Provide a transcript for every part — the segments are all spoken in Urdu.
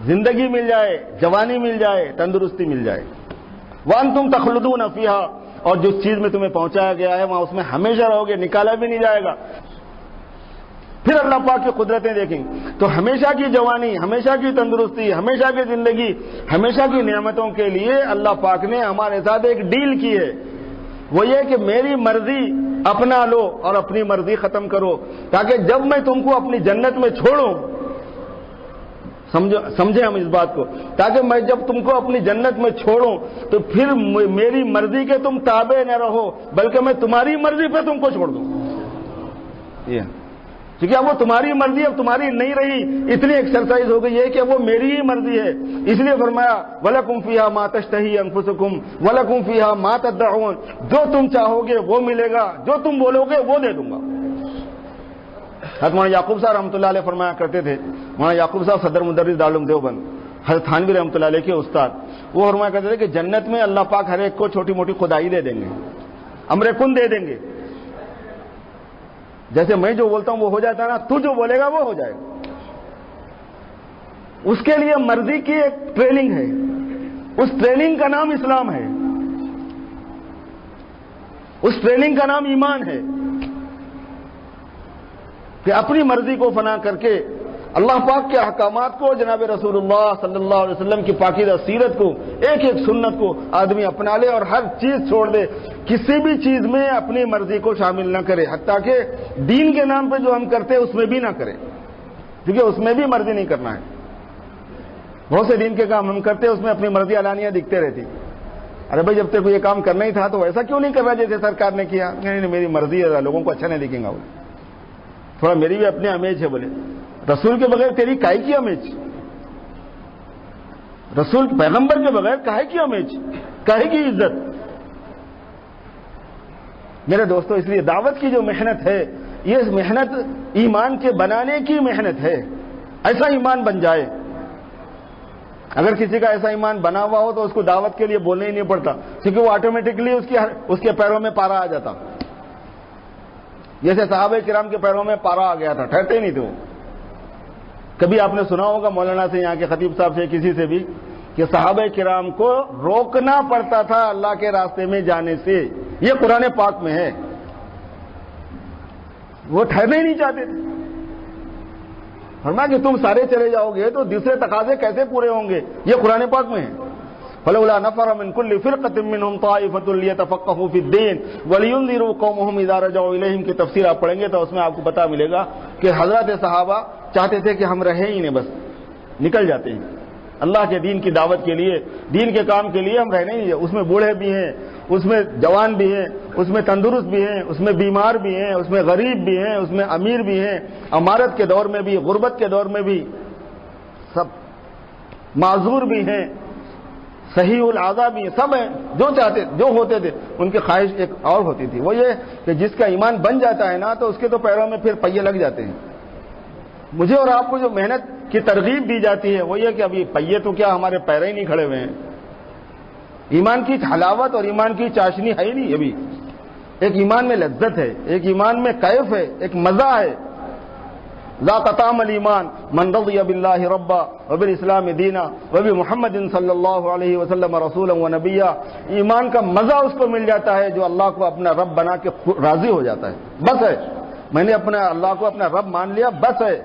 زندگی مل جائے، جوانی مل جائے، تندرستی مل جائے. وانتم تخلدون فیہا، اور جس چیز میں تمہیں پہنچایا گیا ہے وہاں اس میں ہمیشہ رہو گے، نکالا بھی نہیں جائے گا. پھر اللہ پاک کی قدرتیں دیکھیں تو ہمیشہ کی جوانی، ہمیشہ کی تندرستی، ہمیشہ کی زندگی، ہمیشہ کی نعمتوں کے لیے اللہ پاک نے ہمارے ساتھ ایک ڈیل کی ہے. وہ یہ کہ میری مرضی اپنا لو اور اپنی مرضی ختم کرو، تاکہ جب میں تم کو اپنی جنت میں چھوڑوں، سمجھیں ہم اس بات کو، تاکہ میں جب تم کو اپنی جنت میں چھوڑوں تو پھر میری مرضی کے تم تابع نہ رہو، بلکہ میں تمہاری مرضی پہ تم کو چھوڑ دوں. کیونکہ اب وہ تمہاری مرضی اب تمہاری نہیں رہی، اتنی ایکسرسائز ہو گئی ہے کہ وہ میری ہی مرضی ہے. اس لیے فرمایا وَلَكُمْ فِيهَا مَا تَشْتَهِي أَنفُسُكُمْ وَلَكُمْ فِيهَا مَا تَدَّعُونَ، جو تم چاہو گے وہ ملے گا، جو تم بولو گے وہ دے دوں گا. حضرت مولانا یعقوب صاحب رحمۃ اللہ علیہ فرمایا کرتے تھے، مولانا یعقوب صاحب صدر مدرس دارالعلوم دیوبند، حضرت تھانوی رحمۃ اللہ علیہ کے استاد، وہ فرمایا کرتے تھے کہ جنت میں اللہ پاک ہر ایک کو چھوٹی موٹی خدائی دے دیں گے، امر کن دے دیں گے. جیسے میں جو بولتا ہوں وہ ہو جاتا ہے نا، تو جو بولے گا وہ ہو جائے گا. اس کے لیے مرضی کی ایک ٹریننگ ہے، اس ٹریننگ کا نام اسلام ہے، اس ٹریننگ کا نام ایمان ہے کہ اپنی مرضی کو فنا کر کے اللہ پاک کے احکامات کو، جناب رسول اللہ صلی اللہ علیہ وسلم کی پاکیزہ سیرت کو، ایک ایک سنت کو آدمی اپنا لے اور ہر چیز چھوڑ دے، کسی بھی چیز میں اپنی مرضی کو شامل نہ کرے، حتیٰ کہ دین کے نام پہ جو ہم کرتے ہیں اس میں بھی نہ کرے، کیونکہ اس میں بھی مرضی نہیں کرنا ہے. بہت سے دین کے کام ہم کرتے ہیں اس میں اپنی مرضی علانیہ دکھتے رہتی. ارے بھائی جب تک یہ کام کرنا ہی تھا تو ایسا کیوں نہیں کر رہا جیسے سرکار نے کیا؟ نہیں میری مرضی ہے، لوگوں کو اچھا نہیں دکھیں گا، تھوڑا میری بھی اپنی امیج ہے. بولے رسول کے بغیر تیری کاہے کی امیج؟ رسول پیغمبر کے بغیر کاہے کی امیج، کاہے کی عزت؟ میرے دوستو، اس لیے دعوت کی جو محنت ہے یہ محنت ایمان کے بنانے کی محنت ہے. ایسا ایمان بن جائے. اگر کسی کا ایسا ایمان بنا ہوا ہو تو اس کو دعوت کے لیے بولنا ہی نہیں پڑتا، کیونکہ وہ آٹومیٹکلی اس کے پیروں میں پارا آ جاتا. جیسے صحابہ کرام کے پیروں میں پارا آ گیا تھا، ٹھہرتے ہی نہیں تھے وہ. کبھی آپ نے سنا ہوگا مولانا سے، یہاں کے خطیب صاحب سے، کسی سے بھی، کہ صحابہ کرام کو روکنا پڑتا تھا اللہ کے راستے میں جانے سے. یہ قرآن پاک میں ہے. وہ ٹھہرنے ہی نہیں چاہتے تھے. فرمایا کہ تم سارے چلے جاؤ گے تو دوسرے تقاضے کیسے پورے ہوں گے؟ یہ قرآن پاک میں ہے. فلولا نفر من كل فرقة منهم طائفة ليتفقهوا في الدين ولينذروا قومهم اذا رجعوا اليهم کی تفسیر آپ پڑھیں گے تو اس میں آپ کو پتہ ملے گا کہ حضرات صحابہ چاہتے تھے کہ ہم رہیں ہی نہیں، بس نکل جاتے ہیں اللہ کے دین کی دعوت کے لیے، دین کے کام کے لیے ہم رہنے ہی نہیں. اس میں بوڑھے بھی ہیں، اس میں جوان بھی ہیں، اس میں تندرست بھی ہیں، اس میں بیمار بھی ہیں، اس میں غریب بھی ہیں، اس میں امیر بھی ہیں، امارت کے دور میں بھی، غربت کے دور میں بھی، سب معذور بھی ہیں، صحیح الاعضاء بھی ہیں، سب ہیں. جو چاہتے جو ہوتے تھے ان کی خواہش ایک اور ہوتی تھی، وہ یہ کہ جس کا ایمان بن جاتا ہے نا تو اس کے تو پیروں میں پھر پہیے لگ جاتے ہیں. مجھے اور آپ کو جو محنت کی ترغیب دی جاتی ہے وہ یہ کہ ابھی پہیے تو کیا ہمارے پیر ہی نہیں کھڑے ہوئے ہیں. ایمان کی حلاوت اور ایمان کی چاشنی ہے ہی نہیں ابھی. ایک ایمان میں لذت ہے، ایک ایمان میں کیف ہے، ایک مزہ ہے. ذاق طعم الایمان من رضی باللہ ربا وبالاسلام دینا وبمحمد صلی اللہ علیہ وسلم رسولا ونبیا. ایمان کا مزہ اس کو مل جاتا ہے جو اللہ کو اپنا رب بنا کے راضی ہو جاتا ہے. بس ہے، میں نے اپنا اللہ کو اپنا رب مان لیا، بس ہے.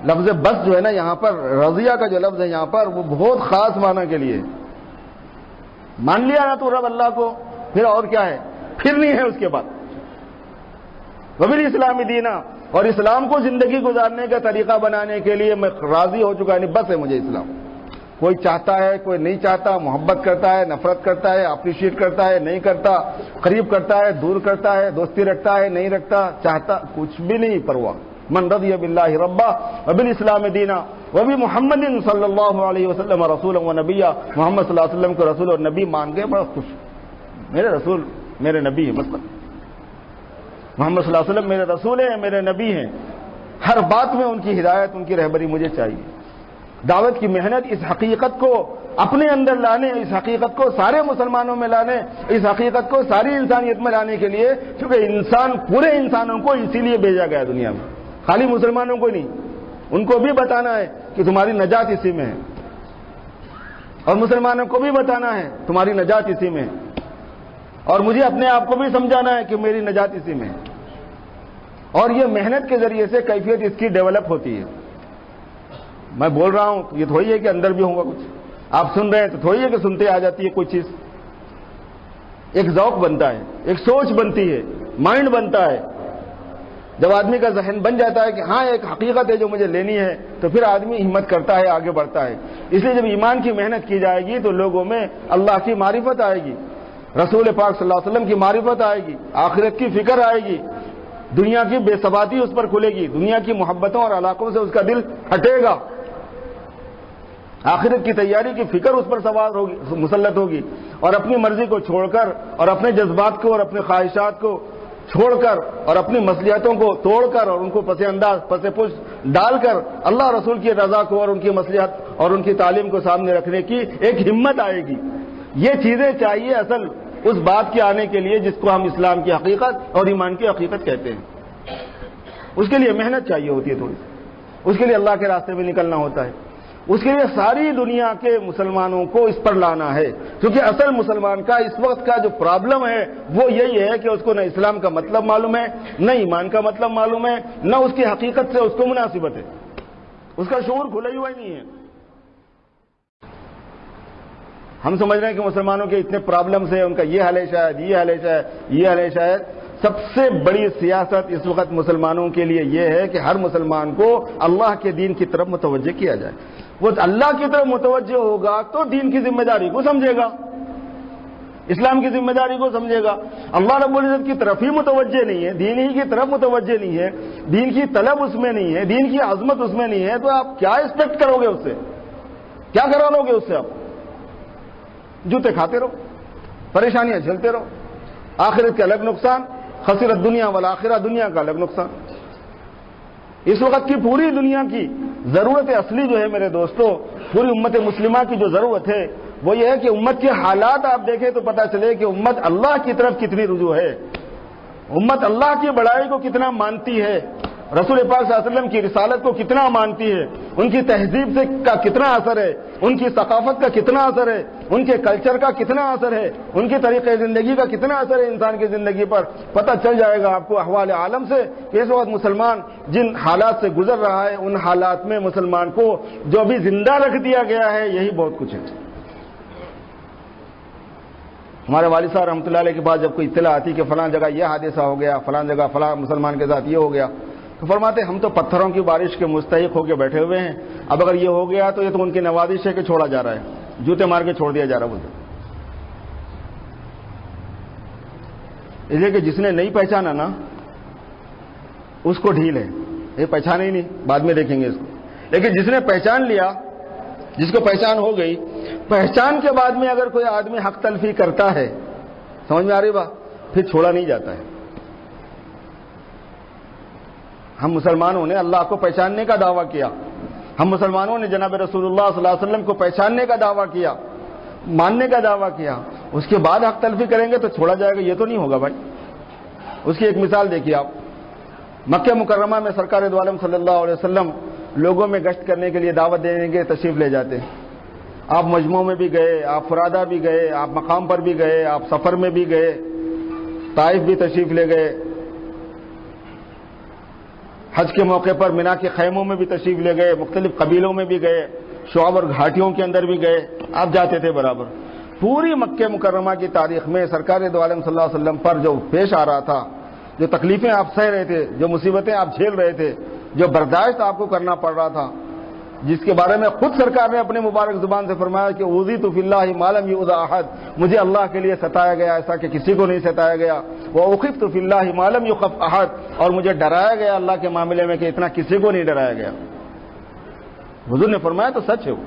لفظ بس جو ہے نا یہاں پر، رضیہ کا جو لفظ ہے یہاں پر، وہ بہت خاص معنی کے لیے. مان لیا نا تو رب اللہ کو، پھر اور کیا ہے؟ پھر نہیں ہے اس کے بعد. وبالاسلام دینا، اور اسلام کو زندگی گزارنے کا طریقہ بنانے کے لیے میں راضی ہو چکا، نہیں بس ہے مجھے اسلام. کوئی چاہتا ہے، کوئی نہیں چاہتا، محبت کرتا ہے، نفرت کرتا ہے، اپریشیٹ کرتا ہے، نہیں کرتا، قریب کرتا ہے، دور کرتا ہے، دوستی رکھتا ہے، نہیں رکھتا، چاہتا، کچھ بھی نہیں پرواہ. من رضی باللہ ربا وبالاسلام دینا وبمحمد صلی اللہ علیہ وسلم رسولا ونبیا. محمد صلی اللہ علیہ وسلم کو رسول اور نبی مان گئے، بڑا خوش. میرے رسول میرے نبی ہیں، مطلب محمد صلی اللہ علیہ وسلم میرے رسول ہیں، میرے نبی ہیں. ہر بات میں ان کی ہدایت، ان کی رہبری مجھے چاہیے. دعوت کی محنت اس حقیقت کو اپنے اندر لانے، اس حقیقت کو سارے مسلمانوں میں لانے، اس حقیقت کو ساری انسانیت میں لانے کے لیے، کیونکہ انسان پورے انسانوں کو اسی لیے بھیجا گیا دنیا میں، خالی مسلمانوں کو نہیں. ان کو بھی بتانا ہے کہ تمہاری نجات اسی میں ہے. اور مسلمانوں کو بھی بتانا ہے تمہاری نجات اسی میں، اور مجھے اپنے آپ کو بھی سمجھانا ہے کہ میری نجات اسی میں، اور یہ محنت کے ذریعے سے کیفیت اس کی ڈیولپ ہوتی ہے۔ میں بول رہا ہوں یہ تھوڑی ہے کہ اندر بھی ہوگا کچھ، آپ سن رہے ہیں تو تھوڑی ہے کہ سنتے آ جاتی ہے کوئی چیز، ایک ذوق بنتا ہے، ایک سوچ بنتی ہے، مائنڈ بنتا ہے۔ جب آدمی کا ذہن بن جاتا ہے کہ ہاں ایک حقیقت ہے جو مجھے لینی ہے، تو پھر آدمی ہمت کرتا ہے، آگے بڑھتا ہے۔ اس لیے جب ایمان کی محنت کی جائے گی تو لوگوں میں اللہ کی معرفت آئے گی، رسول پاک صلی اللہ علیہ وسلم کی معرفت آئے گی، آخرت کی فکر آئے گی، دنیا کی بے ثباتی اس پر کھلے گی، دنیا کی محبتوں اور علاقوں سے اس کا دل ہٹے گا، آخرت کی تیاری کی فکر اس پر سوار ہوگی، مسلط ہوگی، اور اپنی مرضی کو چھوڑ کر اور اپنے جذبات کو اور اپنے خواہشات کو چھوڑ کر اور اپنی مصلحتوں کو توڑ کر اور ان کو پس انداز پس پش ڈال کر اللہ رسول کی رضا کو اور ان کی مصلحت اور ان کی تعلیم کو سامنے رکھنے کی ایک ہمت آئے گی۔ یہ چیزیں چاہیے اصل اس بات کے آنے کے لیے جس کو ہم اسلام کی حقیقت اور ایمان کی حقیقت کہتے ہیں۔ اس کے لیے محنت چاہیے ہوتی ہے تھوڑی سی، اس کے لیے اللہ کے راستے میں نکلنا ہوتا ہے، اس کے لیے ساری دنیا کے مسلمانوں کو اس پر لانا ہے، کیونکہ اصل مسلمان کا اس وقت کا جو پرابلم ہے وہ یہی ہے کہ اس کو نہ اسلام کا مطلب معلوم ہے، نہ ایمان کا مطلب معلوم ہے، نہ اس کی حقیقت سے اس کو مناسبت ہے، اس کا شعور کھلا ہی ہوا ہی نہیں ہے۔ ہم سمجھ رہے ہیں کہ مسلمانوں کے اتنے پرابلمس ہیں، ان کا یہ حل ہے شاید، یہ حل ہے شاید، یہ حل ہے شاید۔ سب سے بڑی سیاست اس وقت مسلمانوں کے لیے یہ ہے کہ ہر مسلمان کو اللہ کے دین کی طرف متوجہ کیا جائے۔ وہ اللہ کی طرف متوجہ ہوگا تو دین کی ذمہ داری کو سمجھے گا، اسلام کی ذمہ داری کو سمجھے گا۔ اللہ رب العزت کی طرف ہی متوجہ نہیں ہے، دین ہی کی طرف متوجہ نہیں ہے، دین کی طلب اس میں نہیں ہے، دین کی عظمت اس میں نہیں ہے، تو آپ کیا ایکسپیکٹ کرو گے اس سے؟ کیا کرا لو گے اس سے؟ آپ جوتے کھاتے رہو، پریشانیاں جھیلتے رہو، آخرت کے الگ نقصان، خسرت دنیا والآخرہ، دنیا کا الگ نقصان۔ اس وقت کی پوری دنیا کی ضرورت اصلی جو ہے میرے دوستو، پوری امت مسلمہ کی جو ضرورت ہے وہ یہ ہے کہ امت کے حالات آپ دیکھیں تو پتہ چلے کہ امت اللہ کی طرف کتنی رجوع ہے، امت اللہ کی بڑائی کو کتنا مانتی ہے، رسول پاک صلی اللہ علیہ وسلم کی رسالت کو کتنا مانتی ہے، ان کی تہذیب سے کا کتنا اثر ہے، ان کی ثقافت کا کتنا اثر ہے، ان کے کلچر کا کتنا اثر ہے، ان کی طریقہ زندگی کا کتنا اثر ہے انسان کی زندگی پر۔ پتہ چل جائے گا آپ کو احوال عالم سے کہ اس وقت مسلمان جن حالات سے گزر رہا ہے، ان حالات میں مسلمان کو جو ابھی زندہ رکھ دیا گیا ہے یہی بہت کچھ ہے۔ ہمارے والد صاحب رحمۃ اللہ علیہ کے بعد جب کوئی اطلاع آتی کہ فلاں جگہ یہ حادثہ ہو گیا، فلاں جگہ فلاں مسلمان کے ساتھ یہ ہو گیا، تو فرماتے ہم تو پتھروں کی بارش کے مستحق ہو کے بیٹھے ہوئے ہیں، اب اگر یہ ہو گیا تو یہ تو ان کی نوازش ہے کہ چھوڑا جا رہا ہے، جوتے مار کے چھوڑ دیا جا رہا ہے بولتے۔ اس لیے کہ جس نے نہیں پہچانا نا اس کو ڈھیل ہے، یہ پہچانے ہی نہیں، بعد میں دیکھیں گے اس کو، لیکن جس نے پہچان لیا، جس کو پہچان ہو گئی، پہچان کے بعد میں اگر کوئی آدمی حق تلفی کرتا ہے، سمجھ میں آ رہی بات، پھر چھوڑا نہیں جاتا ہے۔ ہم مسلمانوں نے اللہ کو پہچاننے کا دعویٰ کیا، ہم مسلمانوں نے جناب رسول اللہ صلی اللہ علیہ وسلم کو پہچاننے کا دعویٰ کیا، ماننے کا دعویٰ کیا، اس کے بعد حق تلفی کریں گے تو چھوڑا جائے گا، یہ تو نہیں ہوگا بھائی۔ اس کی ایک مثال دیکھیے آپ، مکہ مکرمہ میں سرکار دو عالم صلی اللہ علیہ وسلم لوگوں میں گشت کرنے کے لیے دعوت دینے کے تشریف لے جاتے ہیں۔ آپ مجموعوں میں بھی گئے، آپ فرادہ بھی گئے، آپ مقام پر بھی گئے، آپ سفر میں بھی گئے، طائف بھی تشریف لے گئے، حج کے موقع پر مینا کے خیموں میں بھی تشریف لے گئے، مختلف قبیلوں میں بھی گئے، شعب اور گھاٹیوں کے اندر بھی گئے، آپ جاتے تھے برابر۔ پوری مکہ مکرمہ کی تاریخ میں سرکار دو عالم صلی اللہ علیہ وسلم پر جو پیش آ رہا تھا، جو تکلیفیں آپ سہ رہے تھے، جو مصیبتیں آپ جھیل رہے تھے، جو برداشت آپ کو کرنا پڑ رہا تھا، جس کے بارے میں خود سرکار نے اپنے مبارک زبان سے فرمایا کہ اوذیت فی اللہ ما لم یؤذ احد، مجھے اللہ کے لیے ستایا گیا ایسا کہ کسی کو نہیں ستایا گیا، واخفت فی اللہ ما لم یخف احد، اور مجھے ڈرایا گیا اللہ کے معاملے میں کہ اتنا کسی کو نہیں ڈرایا گیا۔ حضور نے فرمایا تو سچ ہے وہ،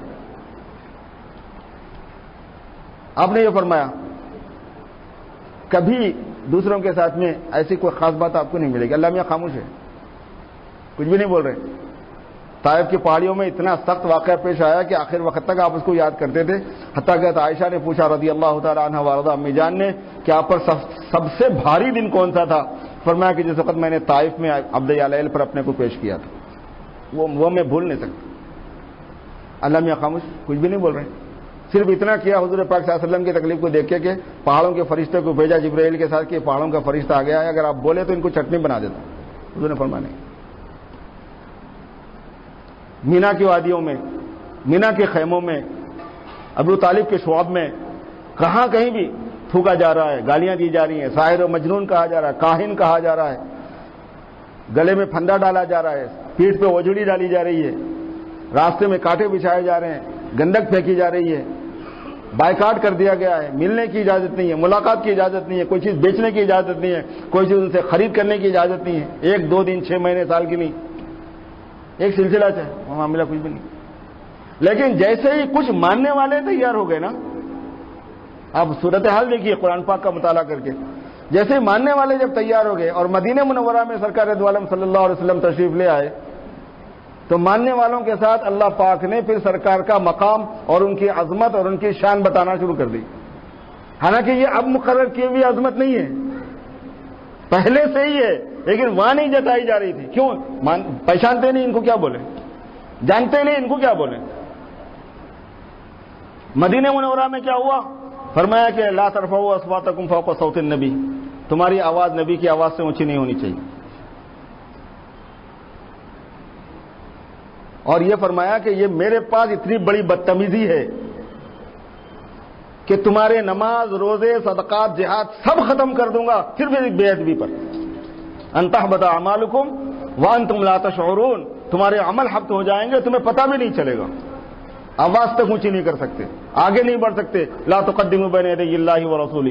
آپ نے یہ فرمایا کبھی دوسروں کے ساتھ میں ایسی کوئی خاص بات آپ کو نہیں ملے گی، اللہ میاں خاموش ہے، کچھ بھی نہیں بول رہے۔ طائف کی پہاڑیوں میں اتنا سخت واقعہ پیش آیا کہ آخر وقت تک آپ اس کو یاد کرتے تھے، حتیٰ کہ عائشہ نے پوچھا رضی اللہ تعالیٰ عنہ وارضاها امی جان نے کہ آپ پر سب سے بھاری دن کون سا تھا؟ فرمایا کہ جس وقت میں نے طائف میں عبد یالیل پر اپنے کو پیش کیا تھا، وہ میں بھول نہیں سکتا۔ اللہ میاں خاموش، کچھ بھی نہیں بول رہے۔ صرف اتنا کیا حضور پاک صلی اللہ علیہ وسلم کی تکلیف کو دیکھ کے کہ پہاڑوں کے فرشتے کو بھیجا جبرائیل کے ساتھ کہ پہاڑوں کا فرشتہ آ گیا ہے، اگر آپ بولے تو ان کو چٹنی بنا دیتا. حضور نے فرمایا نہیں. مینا کی وادیوں میں، مینا کے خیموں میں، ابو طالب کے شعب میں، کہاں کہیں بھی تھوکا جا رہا ہے، گالیاں دی جا رہی ہیں، ساحر و مجنون کہا جا رہا ہے، کاہن کہا جا رہا ہے، گلے میں پھندا ڈالا جا رہا ہے، پیٹھ پہ اوجڑی ڈالی جا رہی ہے، راستے میں کانٹے بچھائے جا رہے ہیں، گندک پھینکی جا رہی ہے، بائیکاٹ کر دیا گیا ہے، ملنے کی اجازت نہیں ہے، ملاقات کی اجازت نہیں ہے، کوئی چیز بیچنے کی اجازت نہیں ہے، کوئی چیز ان سے خرید کرنے کی اجازت نہیں ہے، 1 2 دن 6 مہینے سال کی نہیں، ایک سلسلہ چاہے معاملہ کچھ بھی نہیں. لیکن جیسے ہی کچھ ماننے والے تیار ہو گئے نا، آپ صورتحال دیکھیے قرآن پاک کا مطالعہ کر کے، جیسے ہی ماننے والے جب تیار ہو گئے اور مدینہ منورہ میں سرکار دو عالم صلی اللہ علیہ وسلم تشریف لے آئے، تو ماننے والوں کے ساتھ اللہ پاک نے پھر سرکار کا مقام اور ان کی عظمت اور ان کی شان بتانا شروع کر دی. حالانکہ یہ اب مقرر کی ہوئی عظمت نہیں ہے، پہلے سے ہی ہے، لیکن وہاں نہیں جتائی جا رہی تھی. کیوں؟ پہچانتے نہیں ان کو کیا بولے، جانتے نہیں ان کو کیا بولے. مدینہ منورہ میں کیا ہوا؟ فرمایا کہ لا ترفعوا اصواتکم فوق صوت النبی، تمہاری آواز نبی کی آواز سے اونچی نہیں ہونی چاہیے. اور یہ فرمایا کہ یہ میرے پاس اتنی بڑی بدتمیزی ہے کہ تمہارے نماز، روزے، صدقات، جہاد سب ختم کر دوں گا صرف ایک بے ادبی پر. ان تحبط اعمالکم وانتم لا تشعرون، تمہارے عمل حبط ہو جائیں گے، تمہیں پتہ بھی نہیں چلے گا، آواز تک اونچی نہیں کر سکتے، آگے نہیں بڑھ سکتے. لا تقدموا بین یدی اللہ ورسولہ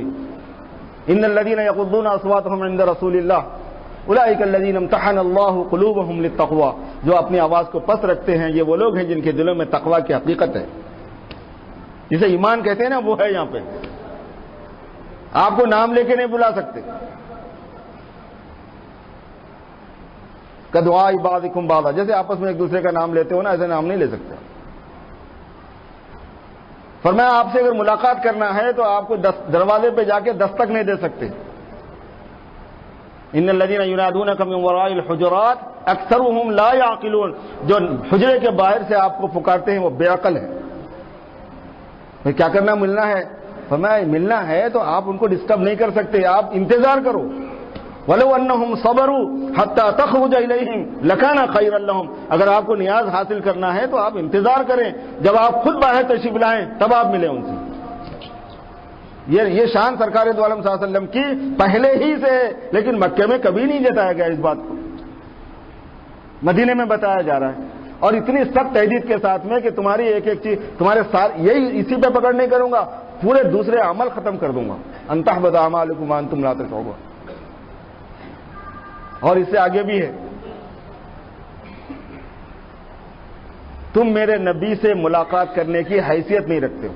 ان الذین یغضون اصواتهم عند رسول اللہ اولئک الذین امتحن اللہ قلوبهم للتقوی، جو اپنی آواز کو پست رکھتے ہیں یہ وہ لوگ ہیں جن کے دلوں میں تقوی کی حقیقت ہے، جسے ایمان کہتے ہیں نا، وہ ہے. یہاں پہ آپ کو نام لے کے نہیں بلا سکتے. کدعاء بعضکم بعضا، جیسے آپس میں ایک دوسرے کا نام لیتے ہو نا، ایسے نام نہیں لے سکتے. فرمایا آپ سے اگر ملاقات کرنا ہے تو آپ کو دروازے پہ جا کے دستک نہیں دے سکتے. ان الذين ينادونك من وراء الحجرات اکثرهم لا يعقلون، جو حجرے کے باہر سے آپ کو پکارتے ہیں وہ بے عقل ہیں. پھر کیا کرنا؟ ملنا ہے. فرمایا ملنا ہے تو آپ ان کو ڈسٹرب نہیں کر سکتے، آپ انتظار کرو. وَلَوْ أَنَّهُمْ صَبَرُوا حَتَّى تَخْرُجَ إِلَيْهِمْ لَكَانَ خَيْرًا لَهُمْ، اگر آپ کو نیاز حاصل کرنا ہے تو آپ انتظار کریں، جب آپ خود باہر تشریف لائیں تب آپ ملیں ان سے. یہ شان سرکار دو عالم صلی اللہ علیہ وسلم کی پہلے ہی سے ہے، لیکن مکے میں کبھی نہیں جتایا گیا اس بات کو، مدینے میں بتایا جا رہا ہے. اور اتنی سخت تحدید کے ساتھ میں کہ تمہاری ایک ایک چیز تمہارے ساتھ یہی اسی پہ پکڑ نہیں کروں گا، پورے دوسرے عمل ختم کر دوں گا. ان تحبط اعمالکم وانتم لا تشعرون. اور اس سے آگے بھی ہے، تم میرے نبی سے ملاقات کرنے کی حیثیت نہیں رکھتے ہو،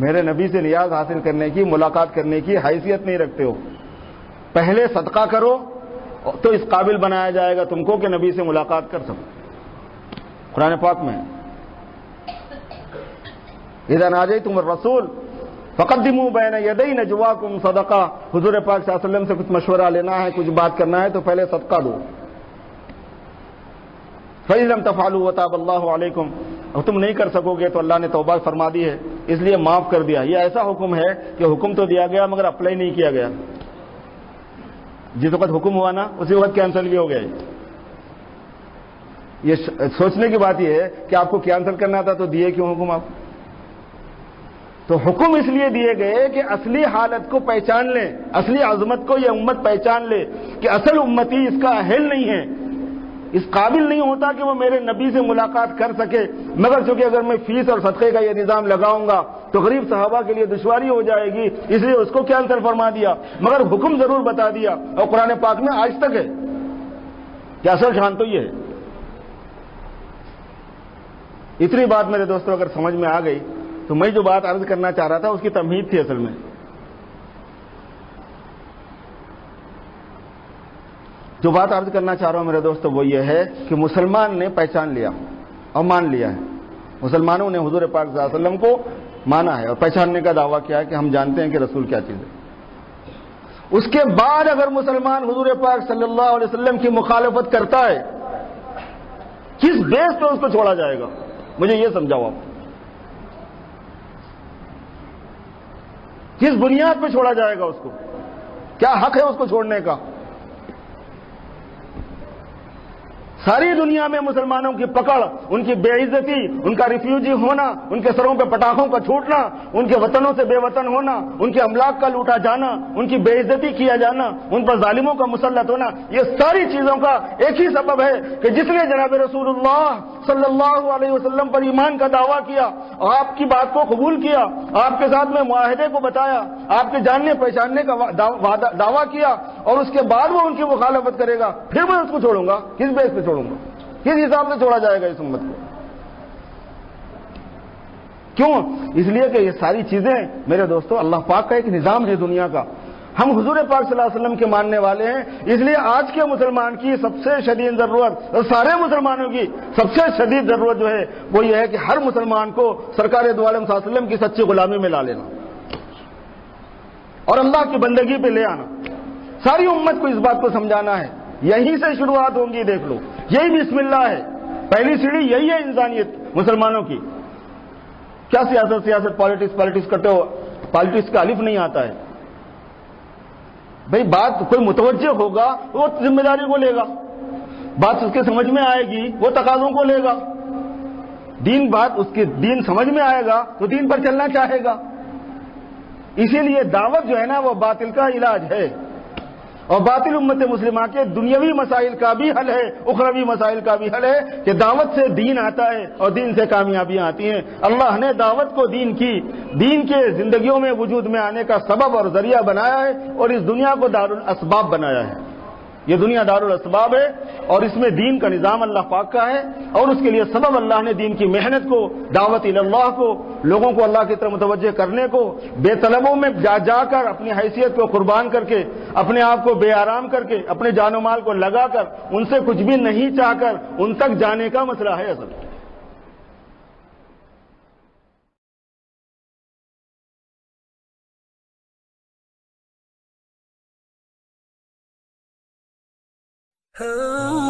میرے نبی سے نیاز حاصل کرنے کی، ملاقات کرنے کی حیثیت نہیں رکھتے ہو. پہلے صدقہ کرو تو اس قابل بنایا جائے گا تم کو کہ نبی سے ملاقات کر سکو. قرآن پاک میں اذا ناجیتم الرسول فقدموا بین یدی نجواکم صدقہ، حضور پاک صلی اللہ علیہ وسلم سے کچھ مشورہ لینا ہے، کچھ بات کرنا ہے تو پہلے صدقہ دو. فَإِن لَمْ تَفْعَلُوا وَتَابَ اللَّهُ عَلَيْكُمْ، اور تم نہیں کر سکو گے تو اللہ نے توبہ فرما دی ہے، اس لیے معاف کر دیا. یہ ایسا حکم ہے کہ حکم تو دیا گیا مگر اپلائی نہیں کیا گیا. جس وقت حکم ہوا نا اسی وقت کینسل بھی ہو گیا. یہ سوچنے کی بات یہ ہے کہ آپ کو کینسل کرنا تھا تو دیے کیوں حکم؟ آپ تو حکم اس لیے دیے گئے کہ اصلی حالت کو پہچان لیں، اصلی عظمت کو یہ امت پہچان لے کہ اصل امتی اس کا اہل نہیں ہے، اس قابل نہیں ہوتا کہ وہ میرے نبی سے ملاقات کر سکے. مگر چونکہ اگر میں فیس اور صدقے کا یہ نظام لگاؤں گا تو غریب صحابہ کے لیے دشواری ہو جائے گی، اس لیے اس کو کینسل فرما دیا، مگر حکم ضرور بتا دیا. اور قرآن پاک میں آج تک ہے کہ اصل شان تو یہ ہے. اتنی بات میرے دوستوں اگر سمجھ میں آ گئی تو میں جو بات عرض کرنا چاہ رہا تھا اس کی تمہید تھی. اصل میں جو بات عرض کرنا چاہ رہا ہوں میرے دوستو وہ یہ ہے کہ مسلمان نے پہچان لیا اور مان لیا ہے. مسلمانوں نے حضور پاک صلی اللہ علیہ وسلم کو مانا ہے اور پہچاننے کا دعویٰ کیا ہے کہ ہم جانتے ہیں کہ رسول کیا چیز ہے. اس کے بعد اگر مسلمان حضور پاک صلی اللہ علیہ وسلم کی مخالفت کرتا ہے، کس بیس پہ اس کو چھوڑا جائے گا؟ مجھے یہ سمجھاؤ آپ کس بنیاد پہ چھوڑا جائے گا اس کو؟ کیا حق ہے اس کو چھوڑنے کا؟ ساری دنیا میں مسلمانوں کی پکڑ، ان کی بے عزتی، ان کا ریفیوجی ہونا، ان کے سروں پہ پٹاخوں کا چھوٹنا، ان کے وطنوں سے بے وطن ہونا، ان کے املاک کا لوٹا جانا، ان کی بے عزتی کیا جانا، ان پر ظالموں کا مسلط ہونا، یہ ساری چیزوں کا ایک ہی سبب ہے کہ جس نے جناب رسول اللہ صلی اللہ علیہ وسلم پر ایمان کا دعویٰ کیا، آپ کی بات کو قبول کیا، آپ کے ساتھ میں معاہدے کو بتایا، آپ کے جاننے پہچاننے کا دعویٰ کیا، اور اس کے بعد وہ ان کی مخالفت کرے گا، پھر میں اس کو چھوڑوں گا؟ کس بیس پہ چھوڑوں گا؟ کس حساب سے چھوڑا جائے گا اس امت کو؟ کیوں؟ اس لیے کہ یہ ساری چیزیں میرے دوستو اللہ پاک کا ایک نظام ہے دنیا کا. ہم حضور پاک صلی اللہ علیہ وسلم کے ماننے والے ہیں، اس لیے آج کے مسلمان کی سب سے شدید ضرورت اور سارے مسلمانوں کی سب سے شدید ضرورت جو ہے وہ یہ ہے کہ ہر مسلمان کو سرکار دو عالم صلی اللہ علیہ وسلم کی سچی غلامی میں لا لینا اور اللہ کی بندگی پہ لے آنا. ساری امت کو اس بات کو سمجھانا ہے. یہیں سے شروعات ہوگی. دیکھ لو، یہی بسم اللہ ہے، پہلی سیڑھی یہی ہے انسانیت مسلمانوں کی. کیا سیاست پالیٹکس کرتے ہو؟ پالیٹکس کا الف نہیں آتا ہے بھئی. بات کوئی متوجہ ہوگا وہ ذمہ داری کو لے گا، بات اس کے سمجھ میں آئے گی وہ تقاضوں کو لے گا. بات اس کے دین سمجھ میں آئے گا تو دین پر چلنا چاہے گا. اسی لیے دعوت جو ہے نا وہ باطل کا علاج ہے، اور باطل امت مسلمہ کے دنیاوی مسائل کا بھی حل ہے، اخروی مسائل کا بھی حل ہے کہ دعوت سے دین آتا ہے اور دین سے کامیابیاں آتی ہیں. اللہ نے دعوت کو دین کے زندگیوں میں وجود میں آنے کا سبب اور ذریعہ بنایا ہے، اور اس دنیا کو دارالاسباب بنایا ہے. یہ دنیا دارالاسباب ہے اور اس میں دین کا نظام اللہ پاک کا ہے، اور اس کے لیے سبب اللہ نے دین کی محنت کو، دعوت اللہ کو، لوگوں کو اللہ کی طرف متوجہ کرنے کو، بے طلبوں میں جا کر اپنی حیثیت کو قربان کر کے، اپنے آپ کو بے آرام کر کے، اپنے جان و مال کو لگا کر، ان سے کچھ بھی نہیں چاہ کر ان تک جانے کا مسئلہ ہے اصل. Oh